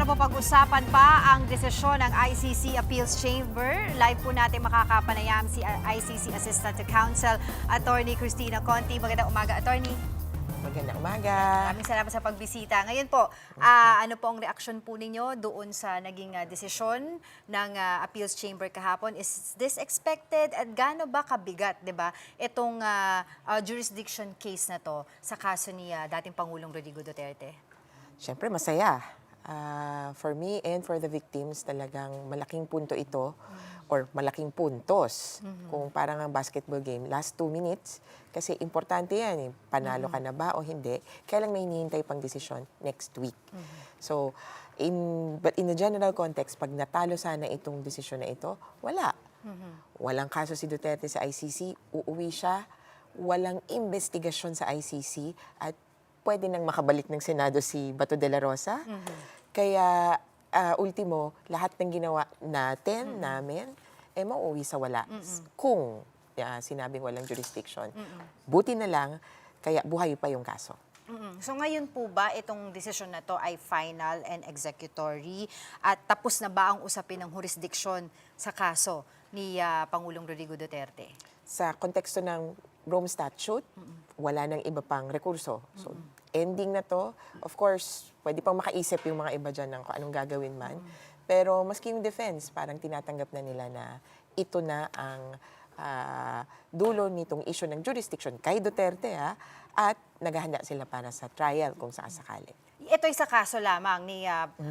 Mapapag-usapan pa ang desisyon ng ICC Appeals Chamber. Live po natin makakapanayam si ICC Assistant to Counsel, Attorney Christina Conti. Magandang umaga, Attorney. Magandang umaga. Maraming salamat sa pagbisita. Ngayon po, ano po ang reaksyon po ninyo doon sa naging desisyon ng Appeals Chamber kahapon? Is this expected? At gaano ba kabigat, di ba, itong jurisdiction case na to sa kaso ni dating Pangulong Rodrigo Duterte? Siyempre, masaya. For me and for the victims, talagang malaking punto ito or malaking puntos. Kung parang ang basketball game, last 2 minutes, kasi importante yan, panalo ka na ba o hindi, kailang may hinihintay pang desisyon next week. So, but in the general context, pag natalo sana itong desisyon na ito, wala. Walang kaso si Duterte sa ICC, uuwi siya, walang investigasyon sa ICC, at pwede nang makabalik ng Senado si Bato de la Rosa. Kaya, ultimo, lahat ng ginawa natin, namin, mauuwi sa wala. Kung sinabing walang jurisdiction. Buti na lang, kaya buhay pa yung kaso. So ngayon po ba itong desisyon na to ay final and executory at tapos na ba ang usapin ng jurisdiction sa kaso ni Pangulong Rodrigo Duterte? Sa konteksto ng Rome Statute, wala nang iba pang rekurso. So, ending na to. Of course, pwede pang makaisip yung mga iba dyan ng kung anong gagawin man. Pero maski yung defense, parang tinatanggap na nila na ito na ang dulo nitong issue ng jurisdiction kay Duterte, at naghahanda sila para sa trial kung sakasakali. Ito'y sa kaso lamang ni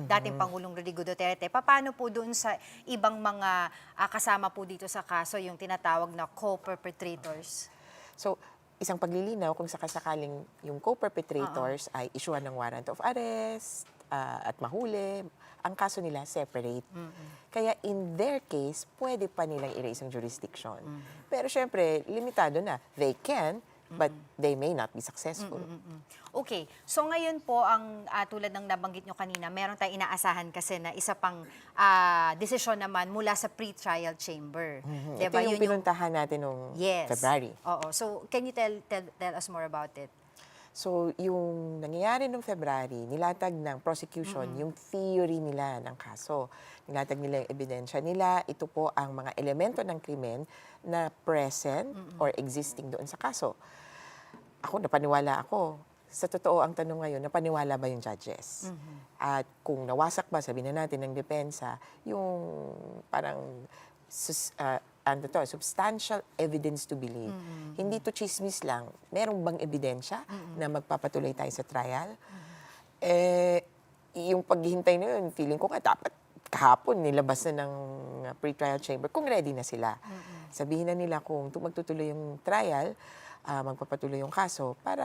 dating Pangulong Rodrigo Duterte. Paano po doon sa ibang mga kasama po dito sa kaso, yung tinatawag na co-perpetrators? So, isang paglilinaw kung sakasakaling yung co-perpetrators ay isyuhan ng warrant of arrest at mahuli, ang kaso nila separate. Kaya in their case, pwede pa nilang i-raise ang jurisdiction. Pero syempre, limitado na. They can, but they may not be successful. Okay. So ngayon po, ang tulad ng nabanggit nyo kanina, meron tayong inaasahan kasi na isa pang desisyon naman mula sa pre-trial chamber. Ito yung pinuntahan natin noong February. Oo. So can you tell us more about it? So, yung nangyayari noong February, nilatag ng prosecution yung theory nila ng kaso. Nilatag nila yung ebidensya nila. Ito po ang mga elemento ng krimen na present or existing doon sa kaso. Ako, napaniwala ako. Sa totoo, ang tanong ngayon, napaniwala ba yung judges? At kung nawasak ba, sabihin na natin ng depensa, yung parang substantial evidence to believe. Hindi to chismis lang. Merong bang ebidensya na magpapatuloy tayo sa trial? Yung paghihintay na yun, feeling ko nga dapat kahapon nilabas na ng pre-trial chamber kung ready na sila. Sabihin na nila kung magtutuloy yung trial, magpapatuloy yung kaso para,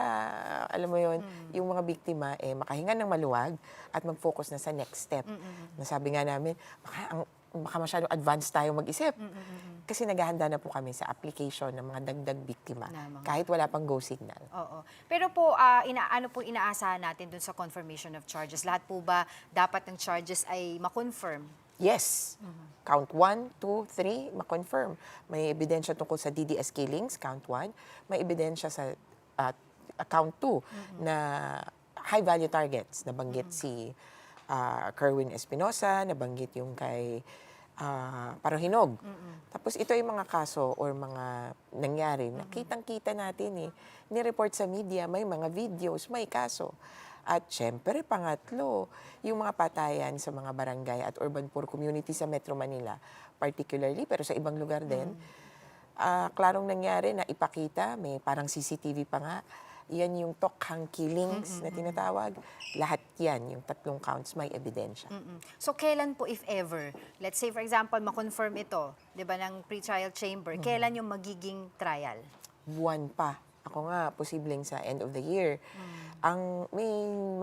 alam mo yun, yung mga biktima makahinga ng maluwag at mag-focus na sa next step. Nasabi nga namin, baka masyadong advanced tayo mag-isip. Kasi naghahanda na po kami sa application ng mga dagdag biktima kahit wala pang go signal. Oo. Pero po, ano po inaasahan natin dun sa confirmation of charges? Lahat po ba dapat ng charges ay ma-confirm? Yes. Count 1, 2, 3, ma-confirm. May ebidensya tungkol sa DDS killings, count 1. May ebidensya sa count 2 na high-value targets. Nabanggit si Kerwin Espinosa, nabanggit yung kay Parohinog. Tapos ito yung mga kaso or mga nangyari na kitang-kita natin ni-report sa media, may mga videos, may kaso. At syempre, pangatlo, yung mga patayan sa mga barangay at urban poor community sa Metro Manila, particularly, pero sa ibang lugar din, klarong nangyari na ipakita, may parang CCTV pa nga, yan yung Tokhang killings na tinatawag. Lahat yan, yung 3 counts, may ebidensya. So kailan po, if ever, let's say for example, ma-confirm ito, di ba, ng pre-trial chamber, kailan yung magiging trial? Buwan pa. Ako nga, posibleng sa end of the year. Ang may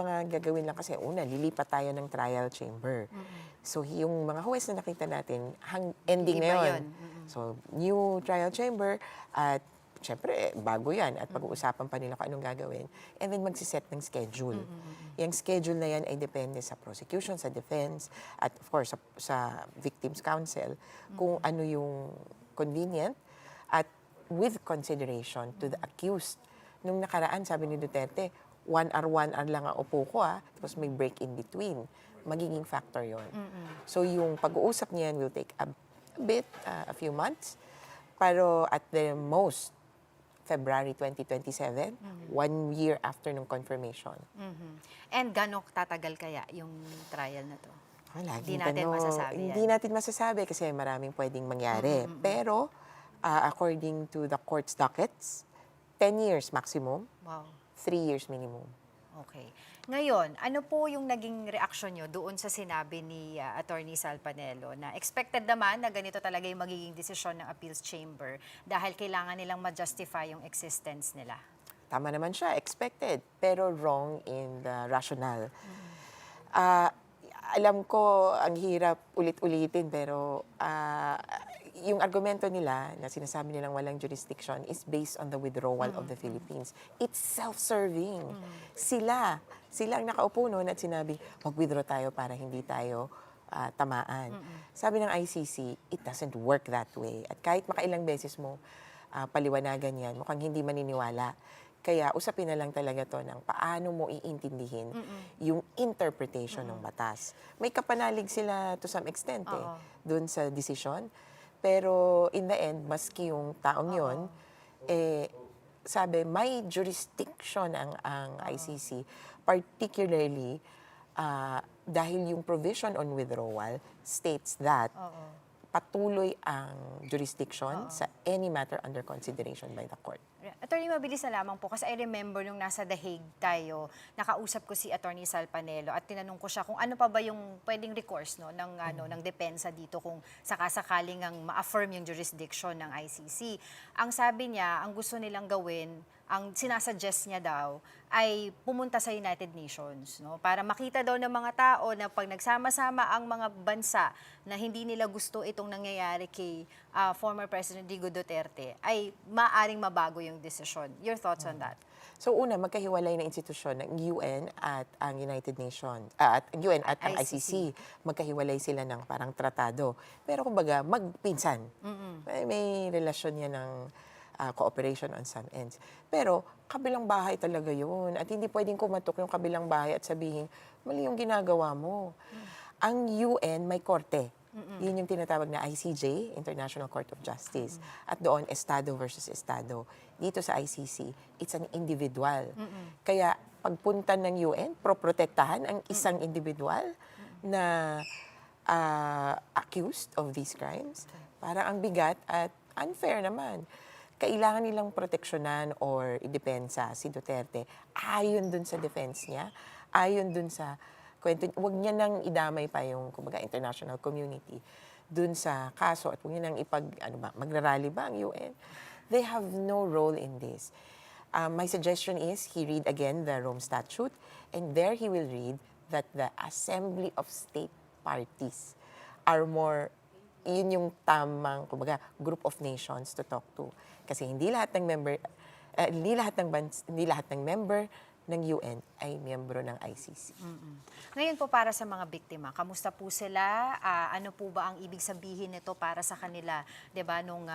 mga gagawin lang kasi, una, lilipat tayo ng trial chamber. So yung mga huwes na nakita natin, ending na yun. So new trial chamber at siyempre, bago yan at pag-uusapan pa nila kung anong gagawin. And then magsiset ng schedule. Yung schedule na yan ay depende sa prosecution, sa defense, at of course, sa victims counsel, kung ano yung convenient at with consideration to the accused. Nung nakaraan, sabi ni Duterte, 1 hour lang ang upo ko tapos may break in between. Magiging factor yon. So yung pag-uusap niyan will take a bit, a few months. Pero at the most, February 2027, 1 year after ng confirmation. And gano'ng tatagal kaya yung trial na to? Laging Hindi natin tanong. masasabi yan. Hindi natin masasabi kasi maraming pwedeng mangyari. Pero, according to the court's dockets, 10 years maximum, Wow. 3 years minimum. Okay. Ngayon, ano po yung naging reaksyon nyo doon sa sinabi ni Attorney Sal Panelo na expected naman na ganito talaga yung magiging desisyon ng appeals chamber dahil kailangan nilang ma-justify yung existence nila? Tama naman siya, expected, pero wrong in the rationale. Alam ko, ang hirap ulit-ulitin, pero yung argumento nila na sinasabi nilang walang jurisdiction is based on the withdrawal of the Philippines. It's self-serving. Sila ang nakaupo noon at sinabi, mag-withdraw tayo para hindi tayo tamaan. Sabi ng ICC, it doesn't work that way. At kahit makailang beses mo paliwanagan yan, mukhang hindi maniniwala. Kaya usapin na lang talaga to ng paano mo iintindihin yung interpretation ng batas. May kapanalig sila to some extent dun sa desisyon. Pero in the end, maski yung taong yon, sabi may jurisdiction ang ICC, particularly dahil yung provision on withdrawal states that patuloy ang jurisdiction sa any matter under consideration by the court. Attorney, mabilis na lamang po kasi I remember nung nasa The Hague tayo, nakausap ko si Attorney Sal Panelo at tinanong ko siya kung ano pa ba yung pwedeng recourse ng depensa dito kung sakasakaling ang ma-affirm yung jurisdiction ng ICC. Ang sabi niya, ang gusto nilang gawin, ang sinasuggest niya daw ay pumunta sa United Nations, no? Para makita daw ng mga tao na pag nagsama-sama ang mga bansa na hindi nila gusto itong nangyayari kay former President Digo Duterte ay maaring mabago yung desisyon. Your thoughts on that? So una, magkahiwalay na institusyon ng UN at ang United Nations, at ang UN at ang ICC. Magkahiwalay sila ng parang tratado. Pero kumbaga, magpinsan. May relasyon yan ng cooperation on some ends. Pero kabilang bahay talaga yun. At hindi pwedeng kumatok yung kabilang bahay at sabihin, mali yung ginagawa mo. Ang UN may korte. Yun yung tinatawag na ICJ, International Court of Justice. At doon, Estado versus Estado. Dito sa ICC, it's an individual. Kaya pagpunta ng UN, proprotektahan ang isang individual na accused of these crimes. Parang ang bigat at unfair naman. Kailangan nilang proteksyonan or idepensa si Duterte ayon dun sa defense niya, ayon dun sa kwento. Huwag niya nang idamay pa yung kumbaga, international community dun sa kaso at huwag niya nang magrarally ba ang UN? They have no role in this. My suggestion is he read again the Rome Statute and there he will read that the Assembly of State Parties are more, yun yung tamang kumbaga, group of nations to talk to. Kasi hindi lahat ng member ng UN ay miyembro ng ICC. Ngayon po para sa mga biktima, kamusta po sila? Ano po ba ang ibig sabihin nito para sa kanila? 'Di ba nung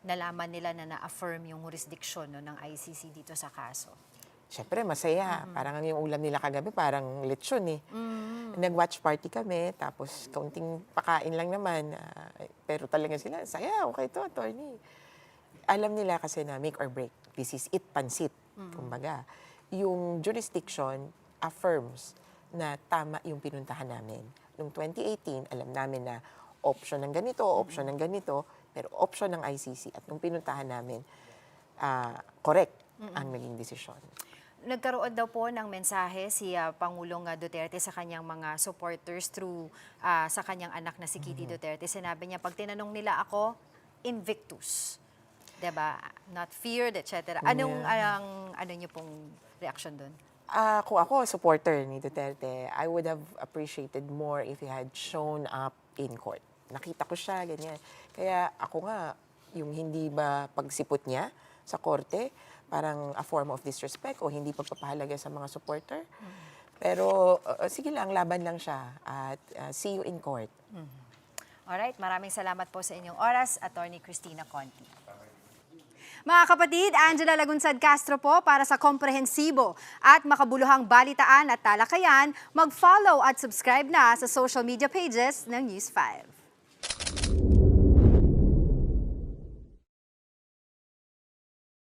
nalaman nila na na-affirm yung jurisdiction ng ICC dito sa kaso? Siyempre, masaya. Parang yung ulam nila kagabi, parang lechon Nag-watch party kami, tapos kaunting pakain lang naman. Pero talaga sila, saya, okay to, attorney. Alam nila kasi na make or break. This is it, pansit. Kumbaga, yung jurisdiction affirms na tama yung pinuntahan namin. Noong 2018, alam namin na option ng ganito, pero option ng ICC at nung pinuntahan namin, correct ang naging desisyon. Nagkaroon daw po ng mensahe si Pangulong Duterte sa kanyang mga supporters through sa kanyang anak na si Kitty Duterte. Sinabi niya, pag tinanong nila ako, Invictus. Diba? Not feared, etc. Anong ano niyo pong reaction doon? Kung ako, supporter ni Duterte, I would have appreciated more if he had shown up in court. Nakita ko siya, ganyan. Kaya ako nga, yung hindi ba pagsipot niya sa korte, parang a form of disrespect o hindi pagpapahalaga sa mga supporter. Pero sige lang, laban lang siya at see you in court. Alright, maraming salamat po sa inyong oras, Attorney Cristina Conti. Mga kapatid, Angela Lagunsad Castro po para sa komprehensibo at makabuluhang balitaan at talakayan. Mag-follow at subscribe na sa social media pages ng News 5.